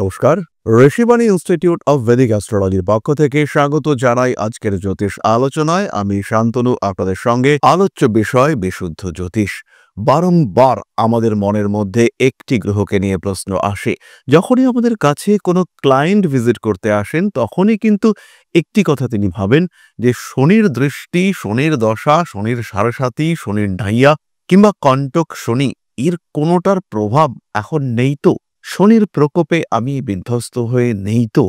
নমস্কার, Rishibani institute of Vedic অ্যাস্ট্রোলজির পক্ষ থেকে স্বাগত জানাই আজকের জ্যোতিষ আলোচনায়। আমি শান্তনু আপনাদের সঙ্গে। আলোচ্য বিষয় বিশুদ্ধ জ্যোতিষ। বারংবার আমাদের মনের মধ্যে একটি গ্রহকে নিয়ে প্রশ্ন আসে। যখনই আমাদের কাছে কোনো ক্লায়েন্ট ভিজিট করতে আসেন তখনই কিন্তু একটি কথা তিনি ভাবেন যে শনির দৃষ্টি, শনির দশা, শনির সাড়েসাতি, শনির ঢাইয়া কিংবা কণ্টক শনি এর কোনোটার প্রভাব এখন নেই তো? শনির প্রকোপে আমি বিধ্বস্ত হয়ে নেই তো?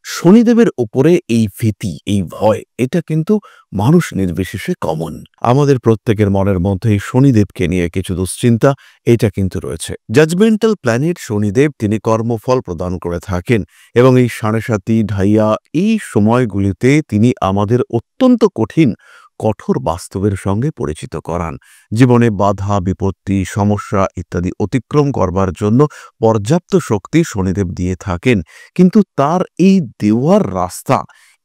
শনিদেবের উপরে এই ভীতি, এই ভয়, এটা কিন্তু মানুষ নির্বিশেষে কমন। আমাদের প্রত্যেকের মনের মধ্যেই শনিদেবকে নিয়ে কিছু দুশ্চিন্তা এটা কিন্তু রয়েছে। জাজমেন্টাল প্ল্যানেট শনিদেব তিনি কর্মফল প্রদান করে থাকেন এবং এই সাড়েসাতি, ঢাইয়া এই সময়গুলিতে তিনি আমাদের অত্যন্ত কঠোর বাস্তবের সঙ্গে পরিচিত করান। জীবনে বাধা, বিপত্তি, সমস্যা ইত্যাদি অতিক্রম করবার জন্য পর্যাপ্ত শক্তি শনিদেব দিয়ে থাকেন, কিন্তু তার এই দেওয়ার রাস্তা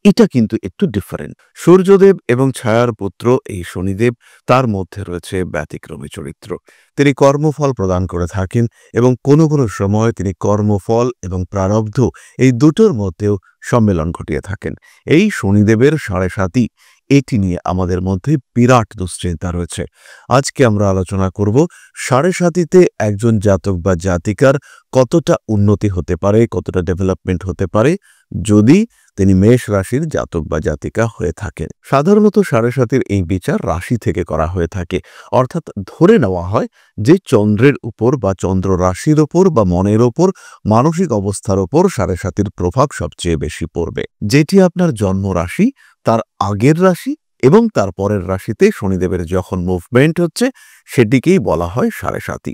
এটা কিন্তু একটু ডিফারেন্ট। সূর্যদেব এবং ছায়ার পুত্র এই শনিদেব, তার মধ্যে রয়েছে ব্যতিক্রমী চরিত্র। তিনি কর্মফল প্রদান করে থাকেন এবং কোনো কোনো সময় তিনি কর্মফল এবং প্রারব্ধ এই দুটোর মধ্যেও সম্মেলন ঘটিয়ে থাকেন। এই শনিদেবের সাড়েসাতি এটি নিয়ে আমাদের মধ্যে বিরাট দুশ্চিন্তা রয়েছে। আজকে আমরা আলোচনা করব সাড়েসাতিতে একজন জাতক বা জাতিকার কতটা উন্নতি হতে পারে, কতটা ডেভেলপমেন্ট হতে পারে যদি তিনি মেষ রাশির জাতক বা জাতিকা হয়ে থাকেন। সাধারণত সাড়েসাতির এই বিচার রাশি থেকে করা হয়ে থাকে, অর্থাৎ ধরে নেওয়া হয় যে চন্দ্রের উপর বা চন্দ্র রাশির ওপর বা মনের ওপর, মানসিক অবস্থার ওপর সাড়েসাতির প্রভাব সবচেয়ে বেশি পড়বে। যেটি আপনার জন্ম রাশি, তার আগের রাশি এবং তার পরের রাশিতে শনিদেবের যখন মুভমেন্ট হচ্ছে সেটিকেই বলা হয় সাড়েসাতি।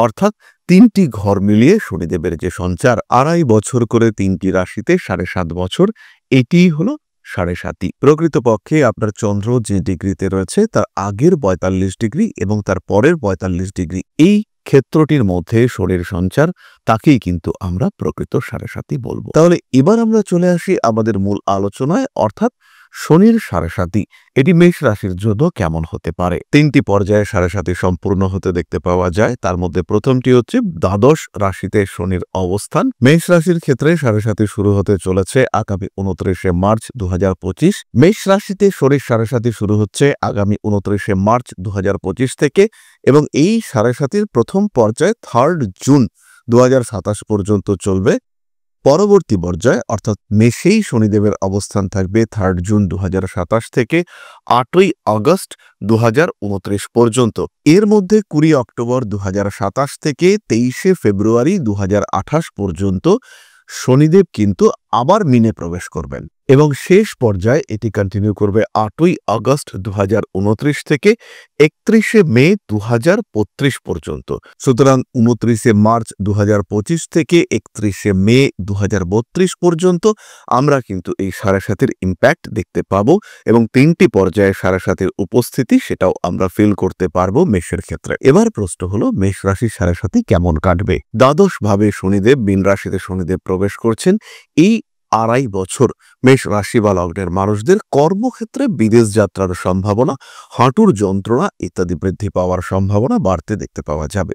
অর্থাৎ তিনটি ঘর মিলিয়ে শনিদেবের যে সঞ্চার, 2.5 বছর করে তিনটি রাশিতে 7.5 বছর, এটিই হলো সাড়েসাতি। প্রকৃতপক্ষে আপনার চন্দ্র যে ডিগ্রিতে রয়েছে তার আগের 45 ডিগ্রি এবং তার পরের 45 ডিগ্রি, এই ক্ষেত্রটির মধ্যে শনির সঞ্চার, তাকেই কিন্তু আমরা প্রকৃত সাড়েসাতি বলবো। তাহলে এবার আমরা চলে আসি আমাদের মূল আলোচনায়, অর্থাৎ শনির সাড়েসাতি এটি মেষ রাশির জন্য কেমন হতে পারে। 3টি পর্যায়ে সাড়েসাতি সম্পূর্ণ হতে দেখতে পাওয়া যায়। তার মধ্যে প্রথমটি হচ্ছে দ্বাদশ রাশিতে শনির অবস্থান। মেষ রাশির ক্ষেত্রে সাড়েসাতি শুরু হতে চলেছে আগামী 29শে মার্চ 2025। মেষ রাশিতে শনির সাড়েসাতি শুরু হচ্ছে আগামী 29শে মার্চ 2025 থেকে এবং এই সাড়েসাতির প্রথম পর্যায়ে 3 জুন 2027 পর্যন্ত চলবে। পরবর্তী পর্যায়ে অর্থাৎ মেষেই শনিদেবের অবস্থান থাকবে 3 জুন 2027 থেকে 8 আগস্ট 2029 পর্যন্ত। এর মধ্যে 20 অক্টোবর 2027 থেকে 23 ফেব্রুয়ারি 2028 পর্যন্ত শনিদেব কিন্তু আবার মিনে প্রবেশ করবেন এবং শেষ পর্যায়ে এটি কন্টিনিউ করবে 8 আগস্ট 2029 থেকে 31 মে 2025 পর্যন্ত। সুতরাং 29 মার্চ 2025 থেকে 31 মে 2032 পর্যন্ত আমরা কিন্তু এই সাড়েসাতির ইম্প্যাক্ট দেখতে পাবো এবং 3টি পর্যায়ে সাড়েসাতির উপস্থিতি সেটাও আমরা ফিল করতে পারবো মেষের ক্ষেত্রে। এবার প্রশ্ন হলো মেষ রাশির সাড়েসাতি কেমন কাটবে। দ্বাদশ ভাবে শনিদেব, মীন রাশিতে শনিদেব প্রবেশ করছেন। এই 2.5 বছর মেষ রাশি বা লগ্নের মানুষদের কর্মক্ষেত্রে বিদেশ যাত্রার সম্ভাবনা, হাঁটুর যন্ত্রণা ইত্যাদি বৃদ্ধি পাওয়ার সম্ভাবনা বাড়তে দেখতে পাওয়া যাবে।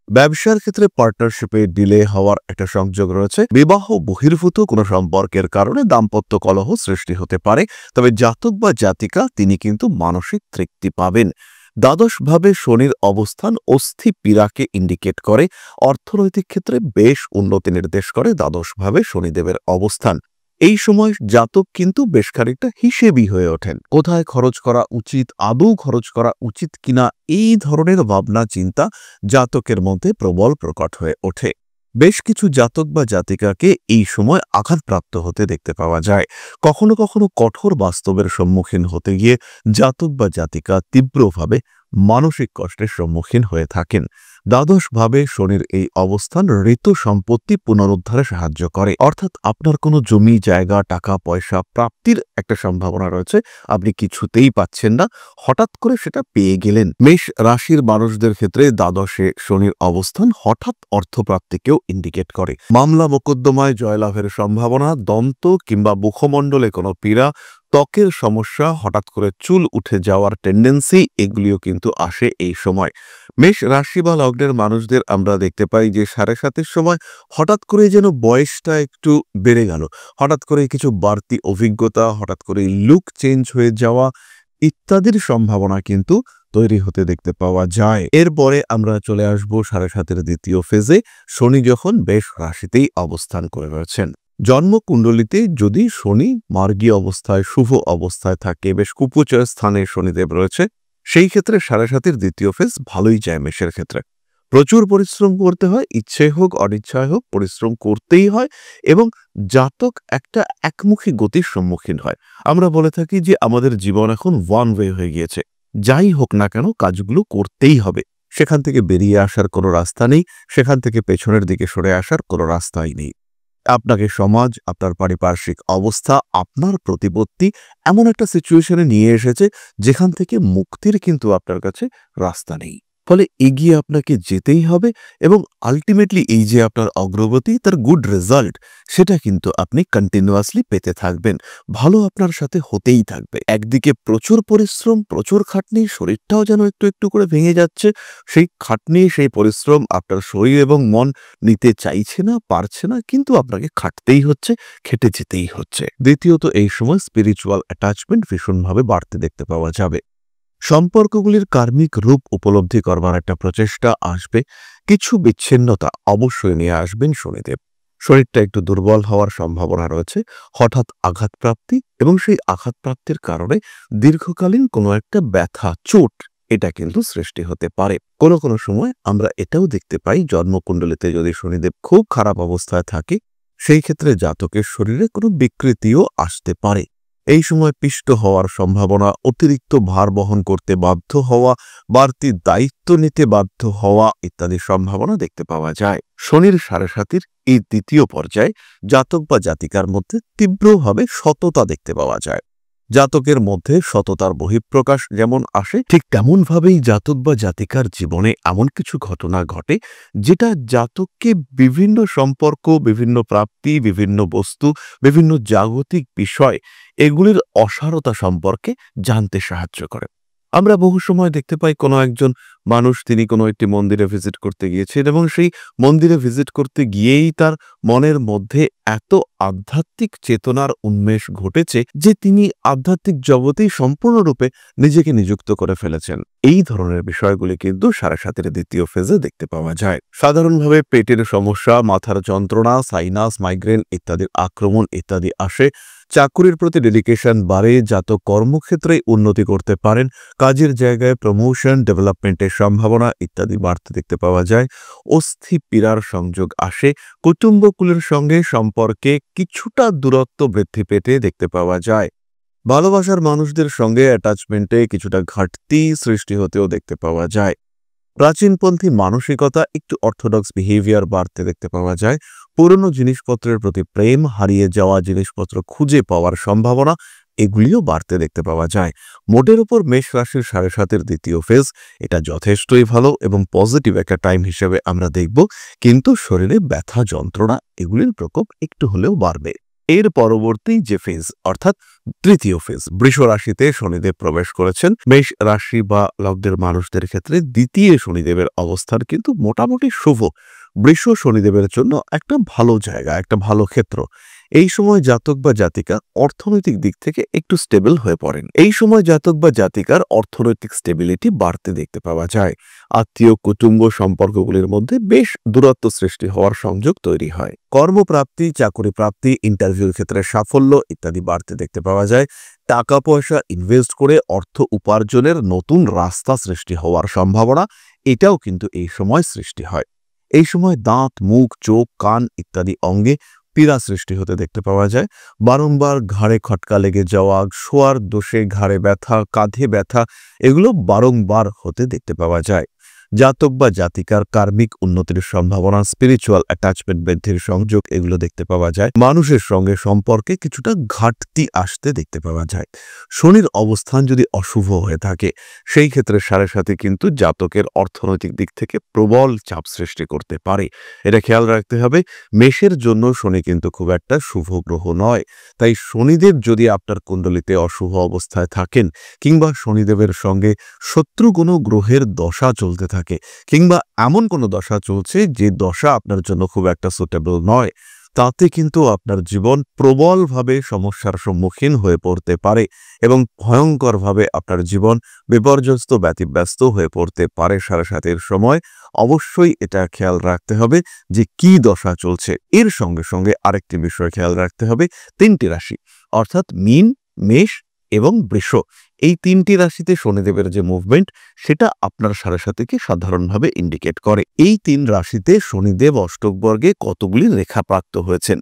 ব্যবসার ক্ষেত্রে পার্টনারশিপে ডিলে হওয়ার একটা সংযোগ রয়েছে। বিবাহ বহির্ভূত কোনো সম্পর্কের কারণে দাম্পত্য কলহ সৃষ্টি হতে পারে, তবে জাতক বা জাতিকা তিনি কিন্তু মানসিক তৃপ্তি পাবেন। দ্বাদশভাবে শনির অবস্থান অস্থি পীড়াকে ইন্ডিকেট করে। অর্থনৈতিক ক্ষেত্রে বেশ উন্নতি নির্দেশ করে দ্বাদশভাবে শনিদেবের অবস্থান। এই সময় জাতক কিন্তু বেশ খানিকটা হিসেবি হয়ে ওঠেন। কোথায় খরচ করা উচিত, আদৌ খরচ করা উচিত কিনা, এই ধরনের ভাবনা চিন্তা জাতকের মধ্যে প্রবল প্রকট হয়ে ওঠে। বেশ কিছু জাতক বা জাতিকাকে এই সময় আঘাতপ্রাপ্ত হতে দেখতে পাওয়া যায়। কখনো কখনো কঠোর বাস্তবের সম্মুখীন হতে গিয়ে জাতক বা জাতিকা তীব্রভাবে মানসিক কষ্টের সম্মুখীন হয়ে থাকেন। দ্বাদশভাবে শনির এই অবস্থান ঋত সম্পত্তি পুনরুদ্ধারে সাহায্য করে, অর্থাৎ আপনার কোনো জমি জায়গা, টাকা পয়সা প্রাপ্তির একটা সম্ভাবনা রয়েছে, আপনি কিছুতেই পাচ্ছেন না, হঠাৎ করে সেটা পেয়ে গেলেন। মেষ রাশির মানুষদের ক্ষেত্রে দ্বাদশে শনির অবস্থান হঠাৎ অর্থপ্রাপ্তিকেও ইন্ডিকেট করে। মামলা মোকদ্দমায় জয়লাভের সম্ভাবনা, দন্ত কিংবা মুখমণ্ডলে কোনো পীড়া, ত্বকের সমস্যা, হঠাৎ করে চুল উঠে যাওয়ার টেন্ডেন্সি, এগুলিও কিন্তু আসে এই সময়। মেষ রাশি বা লগ্নের মানুষদের আমরা দেখতে পাই যে 7:30 সময় হঠাৎ করে যেন বয়সটা একটু বেড়ে গেল, হঠাৎ করে কিছু বাড়তি অভিজ্ঞতা, হঠাৎ করে লুক চেঞ্জ হয়ে যাওয়া ইত্যাদির সম্ভাবনা কিন্তু তৈরি হতে দেখতে পাওয়া যায়। এরপরে আমরা চলে আসব 7:30 দ্বিতীয় ফেজে, শনি যখন বেশ রাশিতেই অবস্থান করে রয়েছেন। জন্মকুণ্ডলিতে যদি শনি মার্গী অবস্থায়, শুভ অবস্থায় থাকে, বেশ কুপোচয় স্থানে শনিদেব রয়েছে, সেই ক্ষেত্রে 7:30 দ্বিতীয় ফেজ ভালোই যায় মেষের ক্ষেত্রে। প্রচুর পরিশ্রম করতে হয়, ইচ্ছে হোক অনিচ্ছায় হোক পরিশ্রম করতেই হয়, এবং জাতক একটা একমুখী গতির সম্মুখীন হয়। আমরা বলে থাকি যে আমাদের জীবন এখন ওয়ান ওয়ে হয়ে গিয়েছে, যাই হোক না কেন কাজগুলো করতেই হবে, সেখান থেকে বেরিয়ে আসার কোনো রাস্তা নেই, সেখান থেকে পেছনের দিকে সরে আসার কোনো রাস্তাই নেই। আপনাকে সমাজ, আপনার পারিপার্শ্বিক অবস্থা, আপনার প্রতিপত্তি এমন একটা সিচুয়েশনে নিয়ে এসেছে যেখান থেকে মুক্তির কিন্তু আপনার কাছে রাস্তা নেই। ফলে এগিয়ে আপনাকে যেতেই হবে, এবং আলটিমেটলি এই যে আপনার অগ্রগতি, তার গুড রেজাল্ট, সেটা কিন্তু আপনি কন্টিনিউয়াসলি পেতে থাকবেন, ভালো আপনার সাথে হতেই থাকবে। একদিকে প্রচুর পরিশ্রম, প্রচুর খাটনি, শরীরটাও যেন একটু একটু করে ভেঙে যাচ্ছে, সেই খাটনি, সেই পরিশ্রম আপনার শরীর এবং মন নিতে চাইছে না, পারছে না, কিন্তু আপনাকে খাটতেই হচ্ছে, খেটে যেতেই হচ্ছে। দ্বিতীয়ত, এই সময় স্পিরিচুয়াল অ্যাটাচমেন্ট ভীষণভাবে বাড়তে দেখতে পাওয়া যাবে। সম্পর্কগুলির কার্মিক রূপ উপলব্ধি করবার একটা প্রচেষ্টা আসবে, কিছু বিচ্ছিন্নতা অবশ্যই নিয়ে আসবেন শনিদেব। শরীরটা একটু দুর্বল হওয়ার সম্ভাবনা রয়েছে, হঠাৎ আঘাতপ্রাপ্তি, এবং সেই আঘাতপ্রাপ্তির কারণে দীর্ঘকালীন কোনো একটা ব্যথা, চোট, এটা কিন্তু সৃষ্টি হতে পারে। কোনো কোনো সময় আমরা এটাও দেখতে পাই, জন্মকুণ্ডলিতে যদি শনিদেব খুব খারাপ অবস্থায় থাকে, সেই ক্ষেত্রে জাতকের শরীরে কোনো বিকৃতিও আসতে পারে। এই সময় পিষ্ট হওয়ার সম্ভাবনা, অতিরিক্ত ভার বহন করতে বাধ্য হওয়া, বাড়তি দায়িত্ব নিতে বাধ্য হওয়া ইত্যাদি সম্ভাবনা দেখতে পাওয়া যায়। শনির 7:30 এই দ্বিতীয় পর্যায়ে জাতক বা জাতিকার মধ্যে তীব্রভাবে সততা দেখতে পাওয়া যায়। জাতকের মধ্যে সততার বহিঃপ্রকাশ যেমন আসে, ঠিক তেমনভাবেই জাতক বা জাতিকার জীবনে এমন কিছু ঘটনা ঘটে যেটা জাতককে বিভিন্ন সম্পর্ক, বিভিন্ন প্রাপ্তি, বিভিন্ন বস্তু, বিভিন্ন জাগতিক বিষয়, এগুলির অসারতা সম্পর্কে জানতে সাহায্য করে। আমরা বহু সময় দেখতে পাই কোনো একজন মানুষ, তিনি কোনো একটি মন্দিরে ভিজিট করতে গিয়েছেন, এবং সেই মন্দিরে ভিজিট করতে গিয়েই তার মনের মধ্যে এত আধ্যাত্মিক চেতনার উন্মেষ ঘটেছে যে তিনি আধ্যাত্মিক জগতেই সম্পূর্ণরূপে নিজেকে নিযুক্ত করে ফেলেছেন। এই ধরনের বিষয়গুলি কিন্তু 7:30 দ্বিতীয় ফেজে দেখতে পাওয়া যায়। সাধারণভাবে পেটের সমস্যা, মাথার যন্ত্রণা, সাইনাস, মাইগ্রেন ইত্যাদির আক্রমণ ইত্যাদি আসে। চাকুরির প্রতি ডেডিকেশন বাড়ে, জাতক কর্মক্ষেত্রে উন্নতি করতে পারেন, কাজের জায়গায় প্রমোশন, ডেভেলপমেন্টের সম্ভাবনা ইত্যাদি বাড়তে দেখতে পাওয়া যায়। অস্থি পীড়ার সংযোগ আসে, কুটুম্বকুলের সঙ্গে সম্পর্কে কিছুটা দূরত্ব বৃদ্ধি পেতে দেখতে পাওয়া যায়। ভালোবাসার মানুষদের সঙ্গে অ্যাটাচমেন্টে কিছুটা ঘাটতি সৃষ্টি হতেও দেখতে পাওয়া যায়। প্রাচীনপন্থী মানসিকতা, একটু অর্থোডক্স বিহেভিয়ার বাড়তে দেখতে পাওয়া যায়। পুরনো জিনিসপত্রের প্রতি প্রেম, হারিয়ে যাওয়া জিনিসপত্র খুঁজে পাওয়ার সম্ভাবনা, এগুলিও বাড়তে দেখতে পাওয়া যায়। মোটের উপর মেষ রাশির 7:30 দ্বিতীয় ফেজ এটা যথেষ্টই ভালো এবং পজিটিভ একটা টাইম হিসেবে আমরা দেখব, কিন্তু শরীরে ব্যথা, যন্ত্রণা, এগুলির প্রকোপ একটু হলেও বাড়বে। এর পরবর্তী যে ফেজ, অর্থাৎ তৃতীয় ফেজ, বৃষ রাশিতে শনিদেব প্রবেশ করেছেন। মেষ রাশি বা লগ্নের মানুষদের ক্ষেত্রে দ্বিতীয় শনিদেবের অবস্থান কিন্তু মোটামুটি শুভ। বৃষ শনিদেবের জন্য একটা ভালো জায়গা, একটা ভালো ক্ষেত্র। এই সময় জাতক বা জাতিকা অর্থনৈতিক দিক থেকে একটু স্টেবল হয়ে পড়েন। এই সময় জাতক বা জাতিকার অর্থনৈতিক স্টেবিলিটি বাড়তে দেখতে পাওয়া যায়। আত্মীয় কুটুম্ব সম্পর্কগুলির মধ্যে বেশ দূরত্ব সৃষ্টি হওয়ার সংযোগ তৈরি হয়। কর্মপ্রাপ্তি, চাকরি প্রাপ্তি, ইন্টারভিউর ক্ষেত্রে সাফল্য ইত্যাদি বাড়তে দেখতে পাওয়া যায়। টাকা পয়সা ইনভেস্ট করে অর্থ উপার্জনের নতুন রাস্তা সৃষ্টি হওয়ার সম্ভাবনা, এটাও কিন্তু এই সময় সৃষ্টি হয়। এই সময় দাঁত, মুখ, চোখ, কান ইত্যাদি অঙ্গে পীড়া সৃষ্টি হতে দেখতে পাওয়া যায়। বারংবার ঘাড়ে খটকা লেগে যাওয়া, শোয়ার দোষে ঘাড়ে ব্যথা, কাঁধে ব্যথা, এগুলো বারংবার হতে দেখতে পাওয়া যায়। জাতক বা জাতিকার কার্মিক উন্নতির সম্ভাবনা, স্পিরিচুয়াল অ্যাটাচমেন্ট বৃদ্ধির সংযোগ এগুলো দেখতে পাওয়া যায়। মানুষের সঙ্গে সম্পর্কে কিছুটা ঘাটতি আসতে দেখতে পাওয়া যায়। শনির অবস্থান যদি অশুভ হয়ে থাকে সেই ক্ষেত্রে সাড়ে সাথে কিন্তু জাতকের অর্থনৈতিক দিক থেকে প্রবল চাপ সৃষ্টি করতে পারে। এটা খেয়াল রাখতে হবে। মেষের জন্য শনি কিন্তু খুব একটা শুভ গ্রহ নয়। তাই শনিদেব যদি আপনার কুণ্ডলিতে অশুভ অবস্থায় থাকেন কিংবা শনিদেবের সঙ্গে শত্রু কোনো গ্রহের দশা চলতে থাকে কিংবা এমন কোনো দশা চলছে যে দশা আপনার জন্য খুব একটা সুটেবল নয়, তাতে কিন্তু আপনার জীবন প্রবলভাবে সমস্যার সম্মুখীন হয়ে পড়তে পারে এবং ভয়ঙ্করভাবে আপনার জীবন বিপর্যস্ত ব্যতিব্যস্ত হয়ে পড়তে পারে সাড়ে সাতের সময়। অবশ্যই এটা খেয়াল রাখতে হবে যে কি দশা চলছে। এর সঙ্গে সঙ্গে আরেকটি বিষয় খেয়াল রাখতে হবে, 3টি রাশি অর্থাৎ মীন, মেষ এবং বৃষ, এই 3টি রাশিতে শনিদেবের যে মুভমেন্ট সেটা আপনার সাড়ে সাতিকে সাধারণভাবে ইন্ডিকেট করে। এই 3 রাশিতে শনিদেব অষ্টক বর্গে কতগুলি রেখা প্রাপ্ত হয়েছেন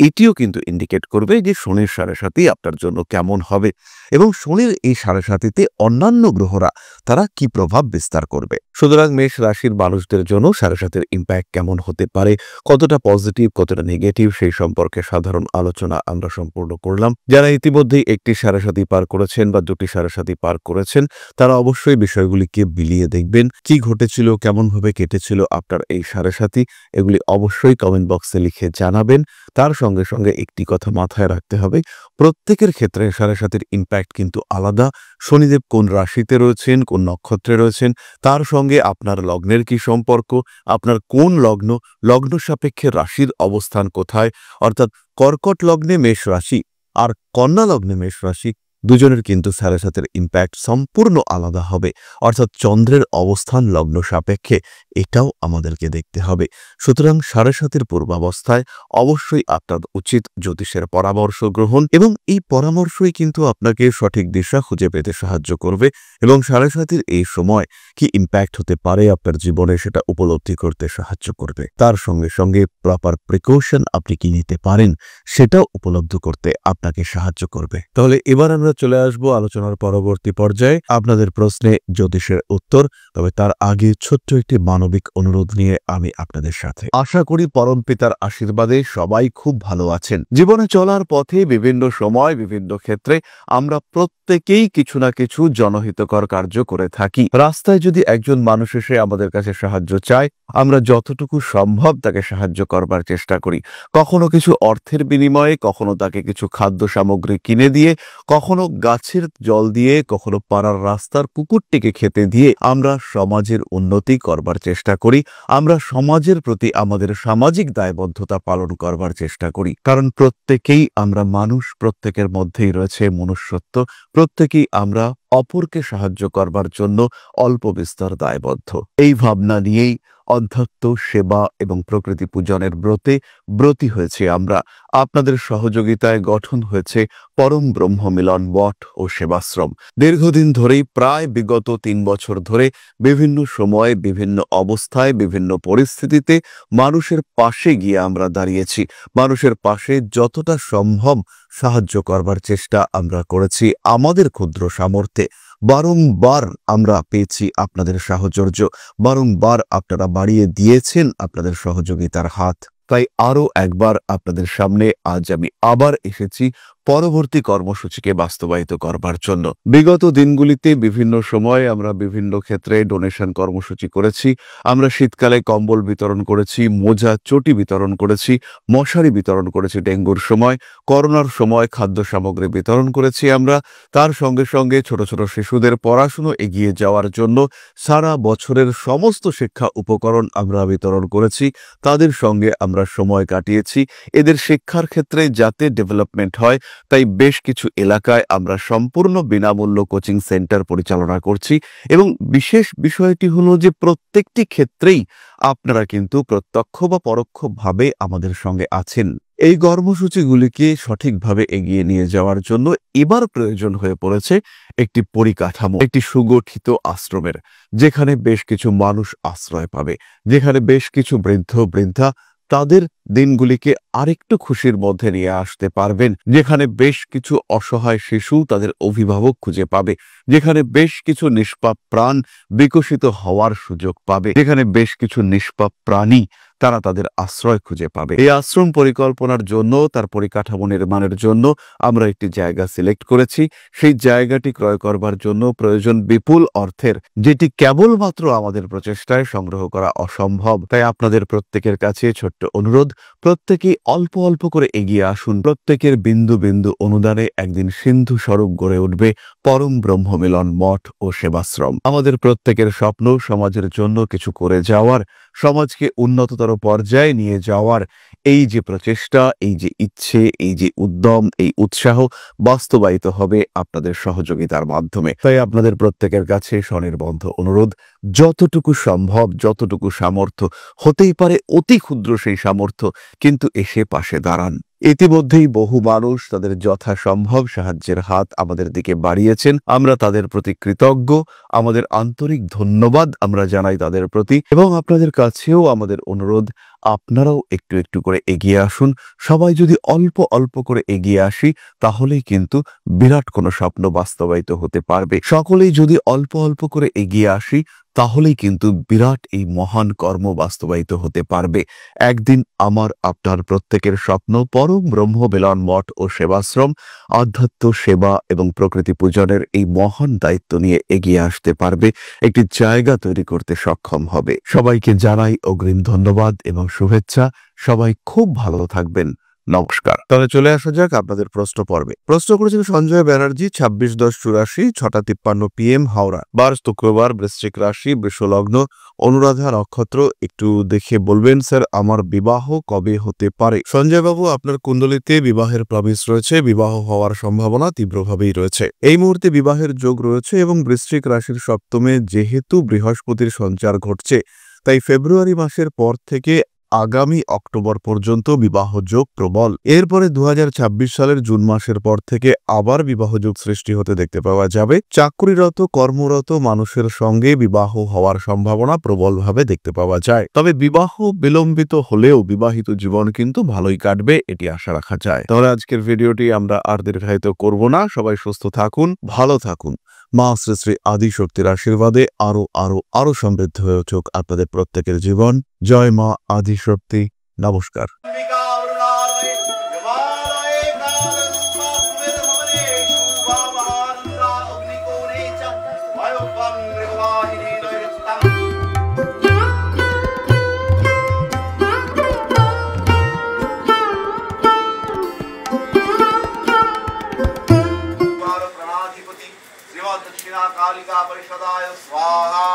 এটিও কিন্তু ইন্ডিকেট করবে যে শনির সাড়ে সাতি আপনার জন্য কেমন হবে এবং শনির এই সাড়ে সাতিতে অন্যান্য গ্রহরা তারা কি প্রভাব বিস্তার করবে। সুতরাং মেষ রাশির মানুষদের জন্য সাড়ে সাতের ইম্প্যাক্ট কেমন হতে পারে, কতটা পজিটিভ কতটা নেগেটিভ, সেই সম্পর্কে সাধারণ আলোচনা আমরা সম্পূর্ণ করলাম। যারা ইতিমধ্যেই একটি সাড়ে সাতি পার করেছেন বা 2টি সাড়ে সাতি পার করেছেন তারা অবশ্যই বিষয়গুলিকে বিলিয়ে দেখবেন, কি ঘটেছিল, কেমনভাবে কেটেছিল আপনার এই সাড়ে সাতি, এগুলি অবশ্যই কমেন্ট বক্সে লিখে জানাবেন। তার সঙ্গে সঙ্গে একটি কথা মাথায় রাখতে হবে, প্রত্যেকের ক্ষেত্রে সাড়ে সাতির ইম্প্যাক্ট কিন্তু আলাদা। শনিদেব কোন রাশিতে রয়েছেন, কোন নক্ষত্রে রয়েছেন, তার সঙ্গে আপনার লগ্নের কি সম্পর্ক, আপনার কোন লগ্ন, লগ্ন সাপেক্ষে রাশির অবস্থান কোথায়, অর্থাৎ কর্কট লগ্নে মেষ রাশি আর কন্যা লগ্নে মেষ রাশি দুজনের কিন্তু সাড়ে সাতের ইম্প্যাক্ট সম্পূর্ণ আলাদা হবে। অর্থাৎ চন্দ্রের অবস্থান লগ্ন সাপেক্ষে এটাও আমাদেরকে দেখতে হবে। সুতরাং সাড়ে সাতের পূর্বাবস্থায় অবশ্যই আপনার উচিত জ্যোতিষের পরামর্শ গ্রহণ এবং এই পরামর্শই কিন্তু আপনাকে সঠিক দিশা খুঁজে পেতে সাহায্য করবে এবং সাড়ে সাতের এই সময় কি ইম্প্যাক্ট হতে পারে আপনার জীবনে সেটা উপলব্ধি করতে সাহায্য করবে। তার সঙ্গে সঙ্গে প্রপার প্রিকশন আপনি কি নিতে পারেন সেটাও উপলব্ধ করতে আপনাকে সাহায্য করবে। তাহলে এবার আমরা চলে আসব আলোচনার পরবর্তী পর্যায়ে আপনাদের প্রশ্নে জ্যোতিষের উত্তর। তবে তার আগে ছোট্ট একটি মানবিক অনুরোধ নিয়ে আমি আপনাদের সাথে। আশা করি পরম পিতার আশীর্বাদে সবাই খুব ভালো আছেন। জীবনে চলার পথে বিভিন্ন সময় বিভিন্ন ক্ষেত্রে আমরা প্রত্যেকেই কিছু না কিছু জনহিতকর কার্য করে থাকি। রাস্তায় যদি একজন মানুষ এসে আমাদের কাছে সাহায্য চায় আমরা যতটুকু সম্ভব তাকে সাহায্য করবার চেষ্টা করি। কখনো কিছু অর্থের বিনিময়ে, কখনো তাকে কিছু খাদ্য সামগ্রী কিনে দিয়ে, কখনো গাছের জল দিয়ে, কখনো পাড়ার রাস্তার কুকুরটিকে খেতে দিয়ে আমরা সমাজের উন্নতি করবার চেষ্টা করি। আমরা সমাজের প্রতি আমাদের সামাজিক দায়বদ্ধতা পালন করবার চেষ্টা করি, কারণ প্রত্যেকেই আমরা মানুষ, প্রত্যেকের মধ্যেই রয়েছে মনুষ্যত্ব, প্রত্যেকেই আমরা অপরকে সাহায্য করবার জন্য অল্প বিস্তর দায়বদ্ধ। এই ভাবনা নিয়েই অধ্যাত্ম, সেবা এবং প্রকৃতি পূজনের ব্রতী হয়েছে আমরা। আপনাদের সহযোগিতায় গঠন হয়েছে পরম ব্রহ্ম মিলন মঠ ও সেবাশ্রম। দীর্ঘদিন ধরেই প্রায় বিগত 3 বছর ধরে বিভিন্ন সময়ে, বিভিন্ন অবস্থায়, বিভিন্ন পরিস্থিতিতে মানুষের পাশে গিয়ে আমরা দাঁড়িয়েছি। মানুষের পাশে যতটা সম্ভব সাহায্য করবার চেষ্টা আমরা করেছি আমাদের ক্ষুদ্র সামর্থ্যে। বারংবার আমরা পেয়েছি আপনাদের সাহচর্য, বারংবার আপনারা বাড়িয়ে দিয়েছেন আপনাদের সহযোগিতার হাত। তাই আরও একবার আপনাদের সামনে আজ আমি আবার এসেছি পরবর্তী কর্মসূচিকে বাস্তবায়িত করবার জন্য। বিগত দিনগুলিতে বিভিন্ন সময়ে আমরা বিভিন্ন ক্ষেত্রে ডোনেশন কর্মসূচি করেছি। আমরা শীতকালে কম্বল বিতরণ করেছি, মোজা চটি বিতরণ করেছি, মশারি বিতরণ করেছি ডেঙ্গুর সময়, করোনার সময় খাদ্য সামগ্রী বিতরণ করেছি আমরা। তার সঙ্গে সঙ্গে ছোট ছোট শিশুদের পড়াশুনো এগিয়ে যাওয়ার জন্য সারা বছরের সমস্ত শিক্ষা উপকরণ আমরা বিতরণ করেছি। তাদের সঙ্গে আমরা সময় কাটিয়েছি এদের শিক্ষার ক্ষেত্রে যাতে ডেভেলপমেন্ট হয়, তাই বেশ কিছু এলাকায় আমরা সম্পূর্ণ বিনামূল্য কোচিং সেন্টার পরিচালনা করছি এবং বিশেষ বিষয়টি হলো যে প্রত্যেকটি ক্ষেত্রেই আপনারা কিন্তু প্রত্যক্ষ বা পরোক্ষভাবে আমাদের সঙ্গে আছেন। এই কর্মসূচিগুলিকে সঠিকভাবে এগিয়ে নিয়ে যাওয়ার জন্য এবার প্রয়োজন হয়ে পড়েছে একটি পরিকাঠামো, একটি সুগঠিত আশ্রমের, যেখানে বেশ কিছু মানুষ আশ্রয় পাবে, যেখানে বেশ কিছু বৃদ্ধ বৃদ্ধা তাদের দিনগুলিকে আরেকটু খুশির মধ্যে নিয়ে আসতে পারবেন, যেখানে বেশ কিছু অসহায় শিশু তাদের অভিভাবক খুঁজে পাবে, যেখানে বেশ কিছু নিষ্পাপ প্রাণ বিকশিত হওয়ার সুযোগ পাবে, যেখানে বেশ কিছু নিষ্পাপ প্রাণী তারা তাদের আশ্রয় খুঁজে পাবে। এই আশ্রম পরিকল্পনার জন্য, তার পরিকাঠামো নির্মাণের জন্য আমরা একটি জায়গা সিলেক্ট করেছি। সেই জায়গাটি ক্রয় করবার জন্য প্রয়োজন বিপুল অর্থের, যেটি কেবলমাত্র আমাদের প্রচেষ্টায় সংগ্রহ করা অসম্ভব। তাই আপনাদের প্রত্যেকের কাছে ছোট্ট অনুরোধ, প্রত্যেকেই অল্প অল্প করে এগিয়ে আসুন। প্রত্যেকের বিন্দু বিন্দু অনুদানে একদিন সিন্ধু স্বরূপ গড়ে উঠবে পরম ব্রহ্মমিলন মঠ ও সেবাশ্রম। আমাদের প্রত্যেকের স্বপ্ন সমাজের জন্য কিছু করে যাওয়ার, সমাজকে উন্নততর পর্যায়ে নিয়ে যাওয়ার এই যে প্রচেষ্টা, এই যে ইচ্ছে, এই যে উদ্যম, এই উৎসাহ বাস্তবায়িত হবে আপনাদের সহযোগিতার মাধ্যমে। তাই আপনাদের প্রত্যেকের কাছে স্বনির্বন্ধ অনুরোধ, যতটুকু সম্ভব, যতটুকু সামর্থ্য, হতেই পারে অতি ক্ষুদ্র সেই সামর্থ্য, কিন্তু এসে পাশে দাঁড়ান। ইতিমধ্যেই বহু মানুষ তাদের যথাসম্ভব সাহায্যের হাত আমাদের দিকে বাড়িয়েছেন। আমরা তাদের প্রতি কৃতজ্ঞ। আমাদের আন্তরিক ধন্যবাদ আমরা জানাই তাদের প্রতি, এবং আপনাদের কাছেও আমাদের অনুরোধ, আপনারাও একটু একটু করে এগিয়ে আসুন। সবাই যদি অল্প অল্প করে এগিয়ে আসি, তাহলেই কিন্তু বিরাট কোনো স্বপ্ন বাস্তবায়িত হতে পারবে। সকলেই যদি অল্প অল্প করে এগিয়ে আসি, তাহলেই কিন্তু বিরাট এই মহান কর্ম বাস্তবায়িত হতে পারবে। একদিন আমার আপনার প্রত্যেকের স্বপ্ন পরম ব্রহ্মমিলন মঠ ও সেবাশ্রম আধ্যাত্ম সেবা এবং প্রকৃতি পূজনের এই মহান দায়িত্ব নিয়ে এগিয়ে আসতে পারবে, একটি জায়গা তৈরি করতে সক্ষম হবে। সবাইকে জানাই অগ্রিম ধন্যবাদ এবং শুভেচ্ছা। সবাই খুব ভালো থাকবেন। নমস্কার। তাহলে চলে আসা যাক আপনাদের প্রশ্ন পর্বে। প্রশ্ন করেছেন সঞ্জয় ব্যানার্জি, 26/10/84, 6:53 PM, হাওড়া। বার শুক্রবার, বৃশ্চিক রাশি, বৃষলগ্ন, অনুরাধা নক্ষত্র। একটু দেখে বলবেন স্যার, আমার বিবাহ কবে হতে পারে? সঞ্জয় বাবু, আপনার কুণ্ডলিতে বিবাহের প্রবেশ রয়েছে, বিবাহ হওয়ার সম্ভাবনা তীব্রভাবেই রয়েছে। এই মুহূর্তে বিবাহের যোগ রয়েছে, এবং বৃশ্চিক রাশির সপ্তমে যেহেতু বৃহস্পতির সঞ্চার ঘটছে, তাই ফেব্রুয়ারি মাসের পর থেকে আগামী অক্টোবর পর্যন্ত বিবাহ যোগ প্রবল। এরপরে 2026 সালের জুন মাসের পর থেকে আবার বিবাহ যোগ সৃষ্টি হতে দেখতে পাওয়া যাবে। চাকরিরত, কর্মরত মানুষের সঙ্গে বিবাহ হওয়ার সম্ভাবনা প্রবলভাবে দেখতে পাওয়া যায়। তবে বিবাহ বিলম্বিত হলেও বিবাহিত জীবন কিন্তু ভালোই কাটবে, এটি আশা রাখা যায়। তাহলে আজকের ভিডিওটি আমরা আর দীর্ঘায়িত করব না। সবাই সুস্থ থাকুন, ভালো থাকুন। মা শ্রী শ্রী আদিশক্তির আশীর্বাদে আরো সমৃদ্ধ হয়ে উঠুক আপনাদের প্রত্যেকের জীবন। জয় মা আদিশক্তি। নমস্কার। दक्षिणा कालिका परिषदाय स्वाहा।